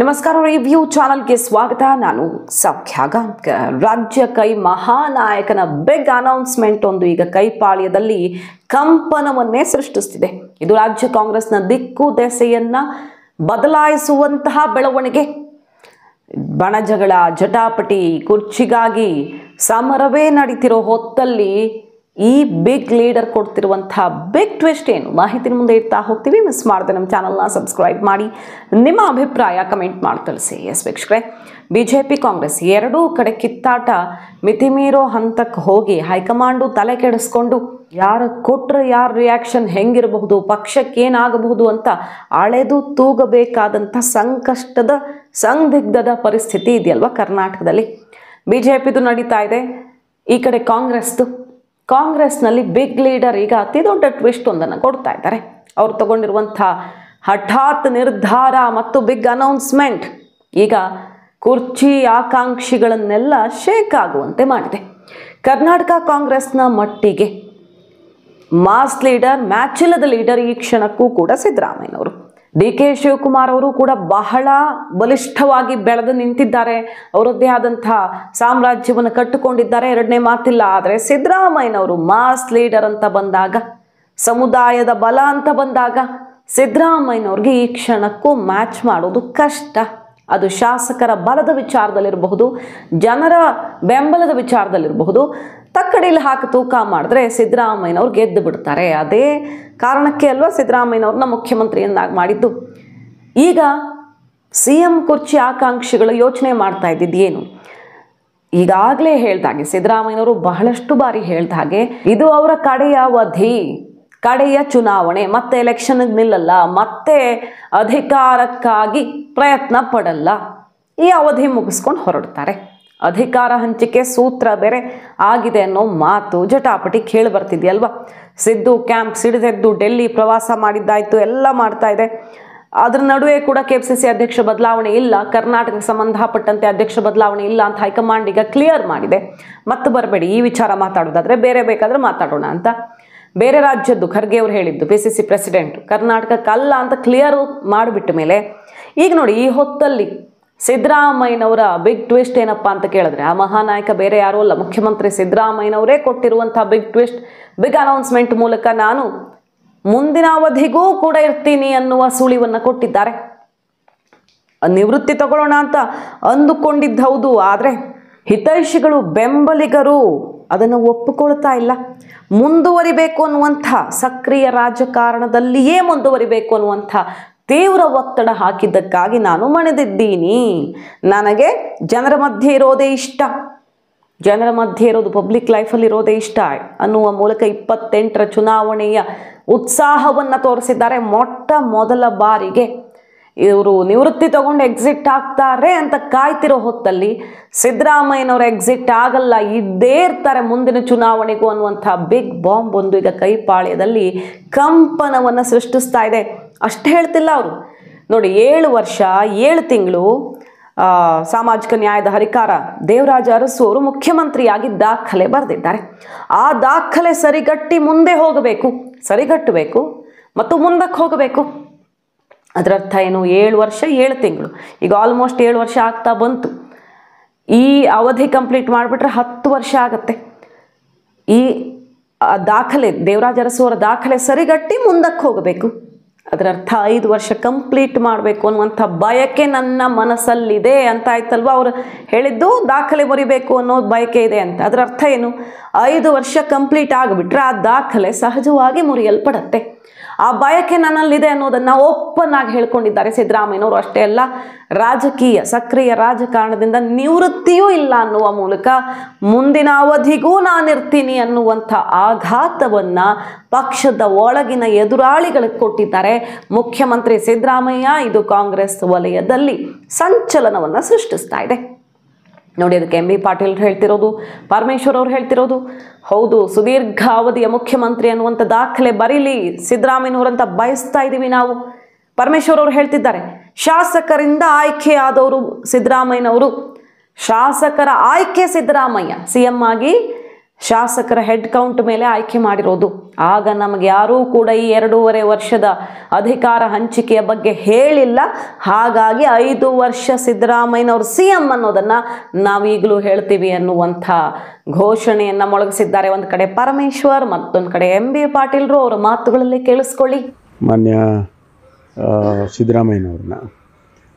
ನಮಸ್ಕಾರ ರಿವ್ಯೂ ಚಾನಲ್ಗೆ ಸ್ವಾಗತ. ನಾನು ಸೌಖ್ಯ ಗಾಂವ್ಕರ್. ರಾಜ್ಯ ಕೈ ಮಹಾನಾಯಕನ ಬಿಗ್ ಅನೌನ್ಸ್ಮೆಂಟ್ ಒಂದು ಈಗ ಕೈಪಾಳ್ಯದಲ್ಲಿ ಕಂಪನವನ್ನೇ ಸೃಷ್ಟಿಸುತ್ತಿದೆ. ಇದು ರಾಜ್ಯ ಕಾಂಗ್ರೆಸ್ನ ದಿಕ್ಕು ದೆಸೆಯನ್ನ ಬದಲಾಯಿಸುವಂತಹ ಬೆಳವಣಿಗೆ. ಬಣಜಗಳ ಜಟಾಪಟಿ ಕುರ್ಚಿಗಾಗಿ ಸಮರವೇ ನಡೀತಿರೋ ಹೊತ್ತಲ್ಲಿ ಈ ಬಿಗ್ ಲೀಡರ್ ಕೊಡ್ತಿರುವಂತಹ ಬಿಗ್ ಟ್ವಿಸ್ಟ್ ಏನು ಮಾಹಿತಿ ಮುಂದೆ ಇಡ್ತಾ ಹೋಗ್ತೀವಿ. ಮಿಸ್ ಮಾಡದೆ ನಮ್ಮ ಚಾನಲ್ನ ಸಬ್ಸ್ಕ್ರೈಬ್ ಮಾಡಿ ನಿಮ್ಮ ಅಭಿಪ್ರಾಯ ಕಮೆಂಟ್ ಮಾಡಿ ತಿಳಿಸಿ. ಎಸ್ ವೀಕ್ಷಕರೇ, ಬಿಜೆಪಿ ಕಾಂಗ್ರೆಸ್ ಎರಡೂ ಕಡೆ ಕಿತ್ತಾಟ ಮಿತಿಮೀರೋ ಹಂತಕ್ಕೆ ಹೋಗಿ ಹೈಕಮಾಂಡು ತಲೆ ಕೆಡಿಸ್ಕೊಂಡು ಯಾರು ಕೊಟ್ರೆ ಯಾರ ರಿಯಾಕ್ಷನ್ ಹೆಂಗಿರಬಹುದು, ಪಕ್ಷಕ್ಕೆ ಏನಾಗಬಹುದು ಅಂತ ಅಳೆದು ತೂಗಬೇಕಾದಂಥ ಸಂಕಷ್ಟದ ಸಂದಿಗ್ಧದ ಪರಿಸ್ಥಿತಿ ಇದೆಯಲ್ವಾ ಕರ್ನಾಟಕದಲ್ಲಿ. ಬಿಜೆಪಿದು ನಡೀತಾ ಇದೆ, ಈ ಕಡೆ ಕಾಂಗ್ರೆಸ್ನಲ್ಲಿ ಬಿಗ್ ಲೀಡರ್ ಈಗ ಅತಿ ದೊಡ್ಡ ಟ್ವಿಸ್ಟ್ ಒಂದನ್ನು ಕೊಡ್ತಾ ಇದ್ದಾರೆ. ಅವ್ರು ತಗೊಂಡಿರುವಂಥ ಹಠಾತ್ ನಿರ್ಧಾರ ಮತ್ತು ಬಿಗ್ ಅನೌನ್ಸ್ಮೆಂಟ್ ಈಗ ಕುರ್ಚಿ ಆಕಾಂಕ್ಷಿಗಳನ್ನೆಲ್ಲ ಶೇಕ್ ಆಗುವಂತೆ ಮಾಡಿದೆ. ಕರ್ನಾಟಕ ಕಾಂಗ್ರೆಸ್ನ ಮಟ್ಟಿಗೆ ಮಾಸ್ ಲೀಡರ್, ಮ್ಯಾಚಿಲ್ಲದ ಲೀಡರ್ ಈ ಕ್ಷಣಕ್ಕೂ ಕೂಡ ಸಿದ್ದರಾಮಯ್ಯನವರು. DK ಶಿವಕುಮಾರ್ ಅವರು ಕೂಡ ಬಹಳ ಬಲಿಷ್ಠವಾಗಿ ಬೆಳೆದು ನಿಂತಿದ್ದಾರೆ. ಅವರದ್ದೇ ಆದಂತಹ ಸಾಮ್ರಾಜ್ಯವನ್ನು ಕಟ್ಟಿಕೊಂಡಿದ್ದಾರೆ, ಎರಡನೇ ಮಾತಿಲ್ಲ. ಆದರೆ ಸಿದ್ದರಾಮಯ್ಯನವರು ಮಾಸ್ ಲೀಡರ್ ಅಂತ ಬಂದಾಗ, ಸಮುದಾಯದ ಬಲ ಅಂತ ಬಂದಾಗ ಸಿದ್ದರಾಮಯ್ಯನವ್ರಿಗೆ ಈ ಕ್ಷಣಕ್ಕೂ ಮ್ಯಾಚ್ ಮಾಡೋದು ಕಷ್ಟ. ಅದು ಶಾಸಕರ ಬಲದ ವಿಚಾರದಲ್ಲಿರಬಹುದು, ಜನರ ಬೆಂಬಲದ ವಿಚಾರದಲ್ಲಿರಬಹುದು. ತಕ್ಕಡಿಯಲ್ಲಿ ಹಾಕಿ ತೂಕ ಮಾಡಿದ್ರೆ ಸಿದ್ದರಾಮಯ್ಯನವ್ರು ಗೆದ್ದು ಬಿಡ್ತಾರೆ. ಅದೇ ಕಾರಣಕ್ಕೆ ಅಲ್ವಾ ಸಿದ್ದರಾಮಯ್ಯನವ್ರನ್ನ ಮುಖ್ಯಮಂತ್ರಿಯನ್ನಾಗಿ ಮಾಡಿದ್ದು. ಈಗ CM ಕುರ್ಚಿ ಆಕಾಂಕ್ಷಿಗಳು ಯೋಚನೆ ಮಾಡ್ತಾ ಇದ್ದಿದ್ದು ಏನು? ಈಗಾಗಲೇ ಹೇಳ್ದಾಗೆ ಸಿದ್ದರಾಮಯ್ಯನವರು ಬಹಳಷ್ಟು ಬಾರಿ ಹೇಳ್ದ ಹಾಗೆ ಇದು ಅವರ ಕಡೆಯ ಅವಧಿ, ಕಡೆಯ ಚುನಾವಣೆ, ಮತ್ತೆ ಎಲೆಕ್ಷನ್ಗೆ ನಿಲ್ಲಲ್ಲ, ಮತ್ತೆ ಅಧಿಕಾರಕ್ಕಾಗಿ ಪ್ರಯತ್ನ ಪಡಲ್ಲ. ಈ ಅವಧಿ ಮುಗಿಸ್ಕೊಂಡು ಹೊರಡ್ತಾರೆ. ಅಧಿಕಾರ ಹಂಚಿಕೆ ಸೂತ್ರ ಬೇರೆ ಆಗಿದೆ ಅನ್ನೋ ಮಾತು ಜಟಾಪಟಿ ಕೇಳಿ ಬರ್ತಿದೆಯಲ್ವಾ. ಸಿದ್ದು ಕ್ಯಾಂಪ್ ಸಿಡಿದೆದ್ದು ಡೆಲ್ಲಿ ಪ್ರವಾಸ ಮಾಡಿದ್ದಾಯ್ತು, ಎಲ್ಲ ಮಾಡ್ತಾ ಇದೆ. ಅದ್ರ ನಡುವೆ ಕೂಡ KPCC ಅಧ್ಯಕ್ಷ ಬದಲಾವಣೆ ಇಲ್ಲ, ಕರ್ನಾಟಕಕ್ಕೆ ಸಂಬಂಧಪಟ್ಟಂತೆ ಅಧ್ಯಕ್ಷ ಬದಲಾವಣೆ ಇಲ್ಲ ಅಂತ ಹೈಕಮಾಂಡ್ ಈಗ ಕ್ಲಿಯರ್ ಮಾಡಿದೆ. ಮತ್ತೆ ಬರಬೇಡಿ ಈ ವಿಚಾರ ಮಾತಾಡೋದಾದ್ರೆ, ಬೇರೆ ಬೇಕಾದ್ರೆ ಮಾತಾಡೋಣ ಅಂತ. ಬೇರೆ ರಾಜ್ಯದ್ದು ಖರ್ಗೆ ಅವರು ಹೇಳಿದ್ದು PCC ಪ್ರೆಸಿಡೆಂಟ್ ಕರ್ನಾಟಕಕ್ಕಲ್ಲ ಅಂತ ಕ್ಲಿಯರ್ ಮಾಡಿಬಿಟ್ಟ ಮೇಲೆ ಈಗ ನೋಡಿ ಈ ಹೊತ್ತಲ್ಲಿ ಸಿದ್ದರಾಮಯ್ಯನವರ ಬಿಗ್ ಟ್ವಿಸ್ಟ್ ಏನಪ್ಪ ಅಂತ ಕೇಳಿದ್ರೆ, ಆ ಮಹಾನಾಯಕ ಬೇರೆ ಯಾರೂ ಅಲ್ಲ, ಮುಖ್ಯಮಂತ್ರಿ ಸಿದ್ದರಾಮಯ್ಯನವರೇ ಕೊಟ್ಟಿರುವಂಥ ಬಿಗ್ ಟ್ವಿಸ್ಟ್, ಬಿಗ್ ಅನೌನ್ಸ್ಮೆಂಟ್ ಮೂಲಕ ನಾನು ಮುಂದಿನ ಅವಧಿಗೂ ಕೂಡ ಇರ್ತೀನಿ ಅನ್ನುವ ಸುಳಿವನ್ನು ಕೊಟ್ಟಿದ್ದಾರೆ. ನಿವೃತ್ತಿ ತಗೊಳ್ಳೋಣ ಅಂತ ಅಂದುಕೊಂಡಿದ್ದ ಹೌದು, ಆದರೆ ಹಿತೈಷಿಗಳು, ಬೆಂಬಲಿಗರು ಅದನ್ನು ಒಪ್ಪಿಕೊಳ್ತಾ ಇಲ್ಲ. ಮುಂದುವರಿಬೇಕು ಅನ್ನುವಂಥ ಸಕ್ರಿಯ ರಾಜಕಾರಣದಲ್ಲಿಯೇ ಮುಂದುವರಿಬೇಕು ಅನ್ನುವಂಥ ತೀವ್ರ ಒತ್ತಡ ಹಾಕಿದ್ದಕ್ಕಾಗಿ ನಾನು ಮಣಿದಿದ್ದೀನಿ. ನನಗೆ ಜನರ ಮಧ್ಯೆ ಇರೋದೇ ಇಷ್ಟ, ಜನರ ಮಧ್ಯೆ ಇರೋದು, ಪಬ್ಲಿಕ್ ಲೈಫಲ್ಲಿ ಇರೋದೇ ಇಷ್ಟ ಅನ್ನುವ ಮೂಲಕ 28ರ ಚುನಾವಣೆಯ ಉತ್ಸಾಹವನ್ನು ತೋರಿಸಿದ್ದಾರೆ. ಮೊಟ್ಟ ಮೊದಲ ಬಾರಿಗೆ ಇವರು ನಿವೃತ್ತಿ ತಗೊಂಡು ಎಕ್ಸಿಟ್ ಆಗ್ತಾರೆ ಅಂತ ಕಾಯ್ತಿರೋ ಹೊತ್ತಲ್ಲಿ ಸಿದ್ದರಾಮಯ್ಯನವರು ಎಕ್ಸಿಟ್ ಆಗಲ್ಲ, ಇದ್ದೇ ಇರ್ತಾರೆ ಮುಂದಿನ ಚುನಾವಣೆಗೂ ಅನ್ನುವಂಥ ಬಿಗ್ ಬಾಂಬ್ ಒಂದು ಈಗ ಕೈಪಾಳ್ಯದಲ್ಲಿ ಕಂಪನವನ್ನು ಸೃಷ್ಟಿಸ್ತಾ ಇದೆ. ಅಷ್ಟು ಹೇಳ್ತಿಲ್ಲ ಅವರು. ನೋಡಿ, 7 ವರ್ಷ 7 ತಿಂಗಳು ಸಾಮಾಜಿಕ ನ್ಯಾಯದ ಹರಿಕಾರ ದೇವರಾಜ ಅರಸು ಅವರು ಮುಖ್ಯಮಂತ್ರಿಯಾಗಿ ದಾಖಲೆ ಬರೆದಿದ್ದಾರೆ. ಆ ದಾಖಲೆ ಸರಿಗಟ್ಟಿ ಮುಂದೆ ಹೋಗಬೇಕು, ಸರಿಗಟ್ಟಬೇಕು ಮತ್ತು ಮುಂದಕ್ಕೆ ಹೋಗಬೇಕು. ಅದರರ್ಥ ಏನು? 7 ವರ್ಷ 7 ತಿಂಗಳು, ಈಗ ಆಲ್ಮೋಸ್ಟ್ 7 ವರ್ಷ ಆಗ್ತಾ ಬಂತು. ಈ ಅವಧಿ ಕಂಪ್ಲೀಟ್ ಮಾಡಿಬಿಟ್ರೆ 10 ವರ್ಷ ಆಗತ್ತೆ. ಈ ದಾಖಲೆ, ದೇವರಾಜ ಅರಸು ಅವರ ದಾಖಲೆ ಸರಿಗಟ್ಟಿ ಮುಂದಕ್ಕೆ ಹೋಗಬೇಕು. ಅದರರ್ಥ 5 ವರ್ಷ ಕಂಪ್ಲೀಟ್ ಮಾಡಬೇಕು ಅನ್ನುವಂಥ ಬಯಕೆ ನನ್ನ ಮನಸ್ಸಲ್ಲಿದೆ ಅಂತ ಆಯ್ತಲ್ವ. ಅವರು ಹೇಳಿದ್ದು ದಾಖಲೆ ಮುರಿಬೇಕು ಅನ್ನೋ ಬಯಕೆ ಇದೆ ಅಂತ. ಅದರ ಅರ್ಥ ಏನು? 5 ವರ್ಷ ಕಂಪ್ಲೀಟ್ ಆಗಿಬಿಟ್ರೆ ಆ ದಾಖಲೆ ಸಹಜವಾಗಿ ಮುರಿಯಲ್ಪಡತ್ತೆ. ಆ ಬಯಕೆ ನನ್ನಲ್ಲಿದೆ ಅನ್ನೋದನ್ನು ಓಪನ್ ಆಗಿ ಹೇಳ್ಕೊಂಡಿದ್ದಾರೆ ಸಿದ್ದರಾಮಯ್ಯನವರು. ಅಷ್ಟೇ ಅಲ್ಲ, ರಾಜಕೀಯ ಸಕ್ರಿಯ ರಾಜಕಾರಣದಿಂದ ನಿವೃತ್ತಿಯೂ ಇಲ್ಲ ಅನ್ನುವ ಮೂಲಕ ಮುಂದಿನ ಅವಧಿಗೂ ನಾನಿರ್ತೀನಿ ಅನ್ನುವಂಥ ಆಘಾತವನ್ನು ಪಕ್ಷದ ಒಳಗಿನ ಎದುರಾಳಿಗಳಿಗೆ ಕೊಟ್ಟಿದ್ದಾರೆ ಮುಖ್ಯಮಂತ್ರಿ ಸಿದ್ದರಾಮಯ್ಯ. ಇದು ಕಾಂಗ್ರೆಸ್ ವಲಯದಲ್ಲಿ ಸಂಚಲನವನ್ನು ಸೃಷ್ಟಿಸ್ತಾ ಇದೆ. ನೋಡಿ, ಅದಕ್ಕೆ MB ಪಾಟೀಲ್ ಹೇಳ್ತಿರೋದು, ಪರಮೇಶ್ವರ್ ಅವರು ಹೇಳ್ತಿರೋದು, ಹೌದು ಸುದೀರ್ಘ ಅವಧಿಯ ಮುಖ್ಯಮಂತ್ರಿ ಅನ್ನುವಂಥ ದಾಖಲೆ ಬರೀಲಿ ಸಿದ್ದರಾಮಯ್ಯನವರಂತ ಬಯಸ್ತಾ ಇದ್ದೀವಿ ನಾವು. ಪರಮೇಶ್ವರ್ ಅವರು ಹೇಳ್ತಿದ್ದಾರೆ, ಶಾಸಕರಿಂದ ಆಯ್ಕೆಯಾದವರು ಸಿದ್ದರಾಮಯ್ಯನವರು, ಶಾಸಕರ ಆಯ್ಕೆ ಸಿದ್ದರಾಮಯ್ಯ CM ಆಗಿ ಶಾಸಕರ ಹೆಡ್ ಕೌಂಟ್ ಮೇಲೆ ಆಯ್ಕೆ ಮಾಡಿರೋದು. ಆಗ ನಮಗೆ ಯಾರೂ ಕೂಡ ಈ 2.5 ವರ್ಷದ ಅಧಿಕಾರ ಹಂಚಿಕೆಯ ಬಗ್ಗೆ ಹೇಳಿಲ್ಲ. ಹಾಗಾಗಿ 5 ವರ್ಷ ಸಿದ್ದರಾಮಯ್ಯನವರು CM ಅನ್ನೋದನ್ನು ನಾವೀಗಲೂ ಹೇಳ್ತೀವಿ ಅನ್ನುವಂಥ ಘೋಷಣೆಯನ್ನು ಮೊಳಗಿಸಿದ್ದಾರೆ. ಒಂದು ಕಡೆ ಪರಮೇಶ್ವರ್, ಮತ್ತೊಂದು ಕಡೆ MB ಪಾಟೀಲ್ರು. ಅವರ ಮಾತುಗಳಲ್ಲಿ ಕೇಳಿಸ್ಕೊಳ್ಳಿ. ಮಾನ್ಯ ಸಿದ್ದರಾಮಯ್ಯನವ್ರನ್ನ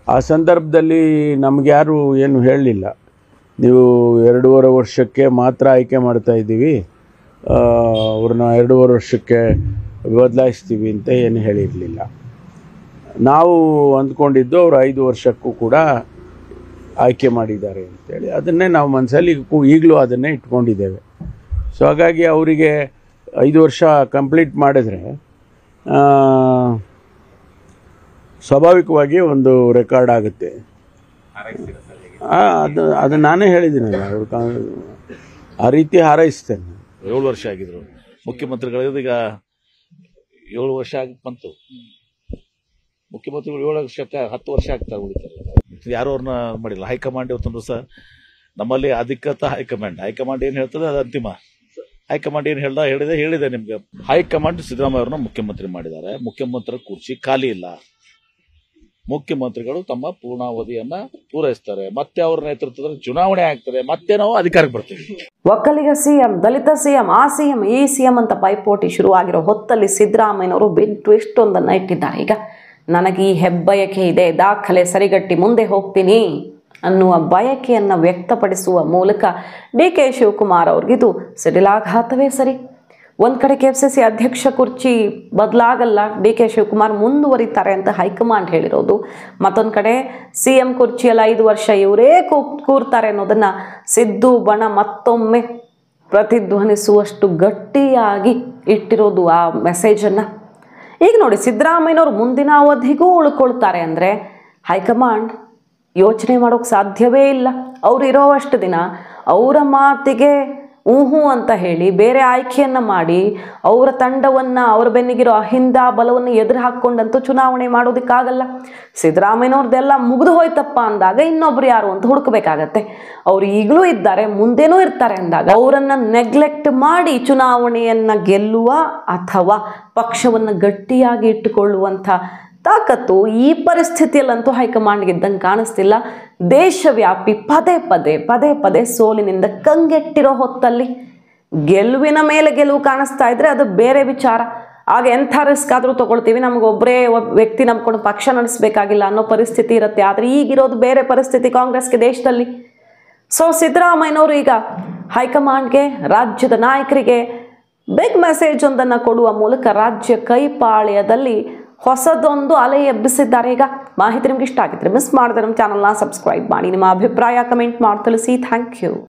ಆ ಸಂದರ್ಭದಲ್ಲಿ ನಮ್ಗೆ ಯಾರು ಏನು ಹೇಳಲಿಲ್ಲ, ನೀವು 2.5 ವರ್ಷಕ್ಕೆ ಮಾತ್ರ ಆಯ್ಕೆ ಮಾಡ್ತಾ ಇದ್ದೀವಿ, ಅವ್ರನ್ನ 2.5 ವರ್ಷಕ್ಕೆ ಬದಲಾಯಿಸ್ತೀವಿ ಅಂತ ಏನು ಹೇಳಿರಲಿಲ್ಲ. ನಾವು ಅಂದ್ಕೊಂಡಿದ್ದು ಅವರು 5 ವರ್ಷಕ್ಕೂ ಕೂಡ ಆಯ್ಕೆ ಮಾಡಿದ್ದಾರೆ ಅಂತೇಳಿ. ಅದನ್ನೇ ನಾವು ಮನಸ್ಸಲ್ಲಿ ಈಗಲೂ ಅದನ್ನೇ ಇಟ್ಕೊಂಡಿದ್ದೇವೆ. ಸೊ ಹಾಗಾಗಿ ಅವರಿಗೆ 5 ವರ್ಷ ಕಂಪ್ಲೀಟ್ ಮಾಡಿದ್ರೆ ಸ್ವಾಭಾವಿಕವಾಗಿ ಒಂದು ರೆಕಾರ್ಡ್ ಆಗುತ್ತೆ. ಅದು ನಾನೇ ಹೇಳಿದ್ದೀನಲ್ಲ, ಅವರು ಆ ರೀತಿ ಹಾರೈಸ್ತೇನೆ. 7 ವರ್ಷ ಆಗಿದ್ರು ಮುಖ್ಯಮಂತ್ರಿಗಳು, ಈಗ 7 ವರ್ಷ ಬಂತು. ಮುಖ್ಯಮಂತ್ರಿಗಳು 7 ವರ್ಷಕ್ಕೆ 10 ವರ್ಷ ಆಗ್ತಾರೆ, ಉಳಿತಾರೆ. ಯಾರು ಅವ್ರನ್ನ ಮಾಡಿಲ್ಲ. ಹೈಕಮಾಂಡ್ ಇವತ್ತೊಂದು ಸಹ ನಮ್ಮಲ್ಲಿ ಅಧಿಕೃತ ಹೈಕಮಾಂಡ್ ಏನು ಹೇಳ್ತದೆ ಅದು ಅಂತಿಮ. ಹೈಕಮಾಂಡ್ ಏನು ಹೇಳಿದೆ ನಿಮ್ಗೆ. ಹೈಕಮಾಂಡ್ ಸಿದ್ದರಾಮಯ್ಯ ಅವ್ರನ್ನ ಮುಖ್ಯಮಂತ್ರಿ ಮಾಡಿದ್ದಾರೆ. ಮುಖ್ಯಮಂತ್ರಿ ಕುರ್ಚಿ ಖಾಲಿ ಇಲ್ಲ. ಮುಖ್ಯಮಂತ್ರಿಗಳು ತಮ್ಮ ಪೂರ್ಣಾವಧಿಯನ್ನ ಪೂರೈಸ್ತಾರೆ. ಮತ್ತೆ ಅವ್ರ ನೇತೃತ್ವದಲ್ಲಿ ಚುನಾವಣೆ ಆಗ್ತದೆ, ಮತ್ತೆ ನಾವು ಅಧಿಕಾರಕ್ಕೆ ಬರ್ತೀವಿ. ಒಕ್ಕಲಿಗ CM, ದಲಿತ CM, ಆ CM, ಈ CM ಅಂತ ಪೈಪೋಟಿ ಶುರುವಾಗಿರೋ ಹೊತ್ತಲ್ಲಿ ಸಿದ್ದರಾಮಯ್ಯನವರು ಬಿಗ್ ಟ್ವಿಸ್ಟ್ ಒಂದನ್ನು ಇಟ್ಟಿದ್ದಾರೆ. ಈಗ ನನಗೆ ಈ ಹೆಬ್ಬಯಕೆ ಇದೆ, ದಾಖಲೆ ಸರಿಗಟ್ಟಿ ಮುಂದೆ ಹೋಗ್ತೀನಿ ಅನ್ನುವ ಬಯಕೆಯನ್ನು ವ್ಯಕ್ತಪಡಿಸುವ ಮೂಲಕ DK ಶಿವಕುಮಾರ್ ಅವ್ರಿಗಿದು ಸಿಡಿಲಾಘಾತವೇ ಸರಿ. ಒಂದು ಕಡೆ KFCC ಅಧ್ಯಕ್ಷ ಕುರ್ಚಿ ಬದಲಾಗಲ್ಲ, DK ಶಿವಕುಮಾರ್ ಮುಂದುವರಿತಾರೆ ಅಂತ ಹೈಕಮಾಂಡ್ ಹೇಳಿರೋದು. ಮತ್ತೊಂದು ಕಡೆ CM ಕುರ್ಚಿಯಲ್ಲಿ 5 ವರ್ಷ ಇವರೇ ಕೂರ್ತಾರೆ ಅನ್ನೋದನ್ನು ಸಿದ್ದು ಬಣ ಮತ್ತೊಮ್ಮೆ ಪ್ರತಿಧ್ವನಿಸುವಷ್ಟು ಗಟ್ಟಿಯಾಗಿ ಇಟ್ಟಿರೋದು ಆ ಮೆಸೇಜನ್ನು. ಈಗ ನೋಡಿ, ಸಿದ್ದರಾಮಯ್ಯನವರು ಮುಂದಿನ ಅವಧಿಗೂ ಉಳ್ಕೊಳ್ತಾರೆ ಅಂದರೆ ಹೈಕಮಾಂಡ್ ಯೋಚನೆ ಮಾಡೋಕ್ಕೆ ಸಾಧ್ಯವೇ ಇಲ್ಲ. ಅವರು ಇರೋವಷ್ಟು ದಿನ ಅವರ ಮಾತಿಗೆ ಊಹು ಅಂತ ಹೇಳಿ ಬೇರೆ ಆಯ್ಕೆಯನ್ನು ಮಾಡಿ ಅವರ ತಂಡವನ್ನು, ಅವರ ಬೆನ್ನಿಗಿರೋ ಅಹಿಂದ ಬಲವನ್ನು ಎದುರು ಹಾಕ್ಕೊಂಡಂತೂ ಚುನಾವಣೆ ಮಾಡೋದಕ್ಕಾಗಲ್ಲ. ಸಿದ್ದರಾಮಯ್ಯನವ್ರದ್ದೆಲ್ಲ ಮುಗಿದು ಹೋಯ್ತಪ್ಪ ಅಂದಾಗ ಇನ್ನೊಬ್ರು ಯಾರು ಅಂತ ಹುಡುಕಬೇಕಾಗತ್ತೆ. ಅವರು ಈಗಲೂ ಇದ್ದಾರೆ, ಮುಂದೇನೂ ಇರ್ತಾರೆ ಅಂದಾಗ ಅವರನ್ನು ನೆಗ್ಲೆಕ್ಟ್ ಮಾಡಿ ಚುನಾವಣೆಯನ್ನು ಗೆಲ್ಲುವ ಅಥವಾ ಪಕ್ಷವನ್ನು ಗಟ್ಟಿಯಾಗಿ ಇಟ್ಟುಕೊಳ್ಳುವಂಥ ತಾಕತ್ತು ಈ ಪರಿಸ್ಥಿತಿಯಲ್ಲಂತೂ ಹೈಕಮಾಂಡ್ಗೆ ಇದ್ದಂಗೆ ಕಾಣಿಸ್ತಿಲ್ಲ. ದೇಶವ್ಯಾಪಿ ಪದೇ ಪದೇ ಸೋಲಿನಿಂದ ಕಂಗೆಟ್ಟಿರೋ ಹೊತ್ತಲ್ಲಿ ಗೆಲುವಿನ ಮೇಲೆ ಗೆಲುವು ಕಾಣಿಸ್ತಾ ಇದ್ರೆ ಅದು ಬೇರೆ ವಿಚಾರ. ಆಗ ಎಂಥ ರಿಸ್ಕ್ ಆದರೂ ತೊಗೊಳ್ತೀವಿ, ನಮಗೊಬ್ಬರೇ ವ್ಯಕ್ತಿ ನಂಬ್ಕೊಂಡು ಪಕ್ಷ ನಡೆಸಬೇಕಾಗಿಲ್ಲ ಅನ್ನೋ ಪರಿಸ್ಥಿತಿ ಇರುತ್ತೆ. ಆದರೆ ಈಗಿರೋದು ಬೇರೆ ಪರಿಸ್ಥಿತಿ ಕಾಂಗ್ರೆಸ್ಗೆ ದೇಶದಲ್ಲಿ. ಸೊ ಸಿದ್ದರಾಮಯ್ಯನವರು ಈಗ ಹೈಕಮಾಂಡ್ಗೆ, ರಾಜ್ಯದ ನಾಯಕರಿಗೆ ಬಿಗ್ ಮೆಸೇಜ್ ಒಂದನ್ನು ಕೊಡುವ ಮೂಲಕ ರಾಜ್ಯ ಕೈಪಾಳ್ಯದಲ್ಲಿ ಹೊಸದೊಂದು ಅಲೆ ಎಬ್ಬಿಸಿದ್ದಾರೆ. ಈಗ ಮಾಹಿತಿ ನಿಮ್ಗೆ ಇಷ್ಟ ಆಗಿದ್ರೆ ಮಿಸ್ ಮಾಡಿದ್ರೆ ನಮ್ಮ ಚಾನಲ್ನ ಸಬ್ಸ್ಕ್ರೈಬ್ ಮಾಡಿ. ನಿಮ್ಮ ಅಭಿಪ್ರಾಯ ಕಮೆಂಟ್ ಮಾಡಿ ತಿಳಿಸಿ. Thank you.